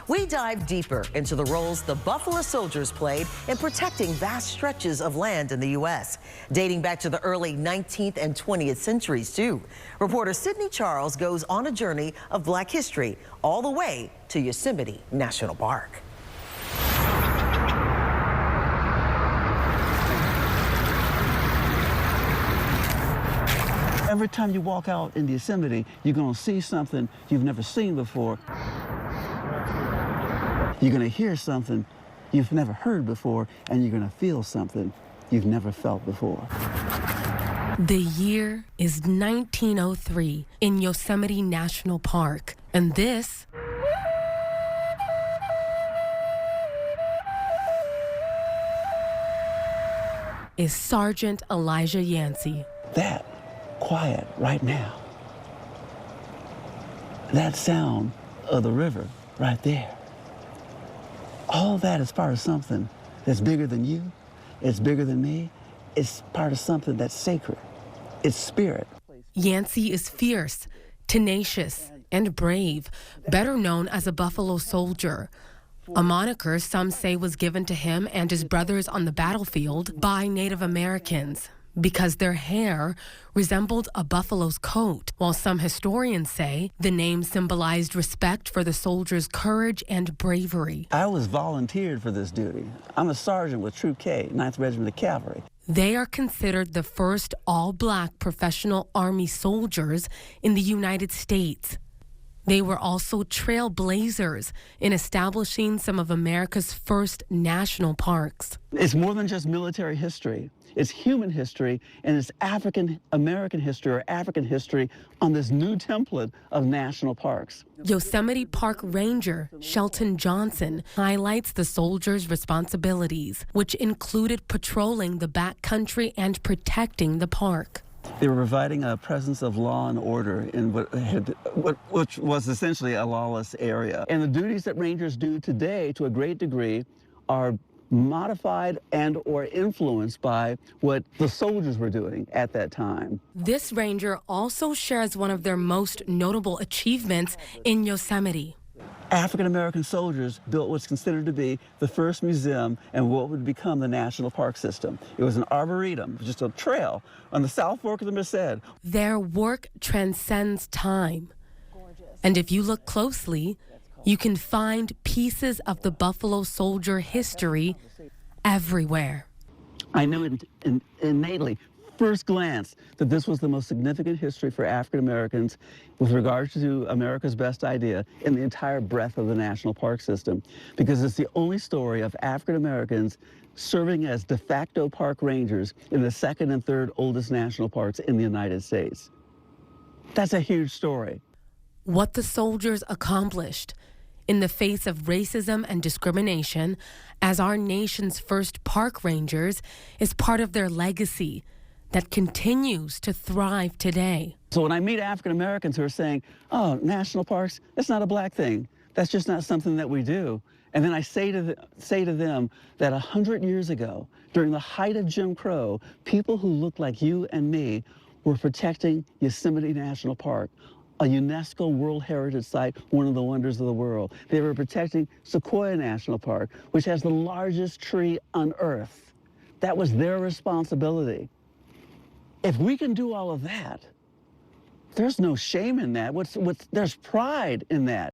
We dive deeper into the roles the Buffalo Soldiers played in protecting vast stretches of land in the U.S., dating back to the early 19th and 20th centuries, too. Reporter Sydney Charles goes on a journey of Black history all the way to Yosemite National Park. Every time you walk out in Yosemite, you're going to see something you've never seen before. You're going to hear something you've never heard before, and you're going to feel something you've never felt before. The year is 1903 in Yosemite National Park, and this is Sergeant Elijah Yancey. That quiet right now, that sound of the river right there, all that is part of something that's bigger than you, it's bigger than me, it's part of something that's sacred, it's spirit. Yancey is fierce, tenacious, and brave, better known as a Buffalo Soldier, a moniker some say was given to him and his brothers on the battlefield by Native Americans because their hair resembled a buffalo's coat, while some historians say the name symbolized respect for the soldiers' courage and bravery. I was volunteered for this duty. I'm a sergeant with Troop K, 9th Regiment of Cavalry. They are considered the first all-black professional Army soldiers in the United States. They were also trailblazers in establishing some of America's first national parks. It's more than just military history. It's human history, and it's African American history or African history on this new template of national parks. Yosemite Park Ranger Shelton Johnson highlights the soldiers' responsibilities, which included patrolling the backcountry and protecting the park. They were providing a presence of law and order in which was essentially a lawless area. And the duties that rangers do today, to a great degree, are modified and or influenced by what the soldiers were doing at that time. This ranger also shares one of their most notable achievements in Yosemite. African-American soldiers built what's considered to be the first museum and what would become the national park system. It was an arboretum, just a trail on the South Fork of the Merced. Their work transcends time. And if you look closely, you can find pieces of the Buffalo Soldier history everywhere. I knew innately, first glance, that this was the most significant history for African Americans with regard to America's Best Idea in the entire breadth of the national park system, because it's the only story of African Americans serving as de facto park rangers in the second and third oldest national parks in the United States. That's a huge story. What the soldiers accomplished in the face of racism and discrimination as our nation's first park rangers is part of their legacy that continues to thrive today. So when I meet African Americans who are saying, oh, national parks, that's not a black thing. That's just not something that we do. And then I say to them that 100 years ago, during the height of Jim Crow, people who looked like you and me were protecting Yosemite National Park, a UNESCO World Heritage Site, one of the wonders of the world. They were protecting Sequoia National Park, which has the largest tree on Earth. That was their responsibility. If we can do all of that, there's no shame in that. There's pride in that.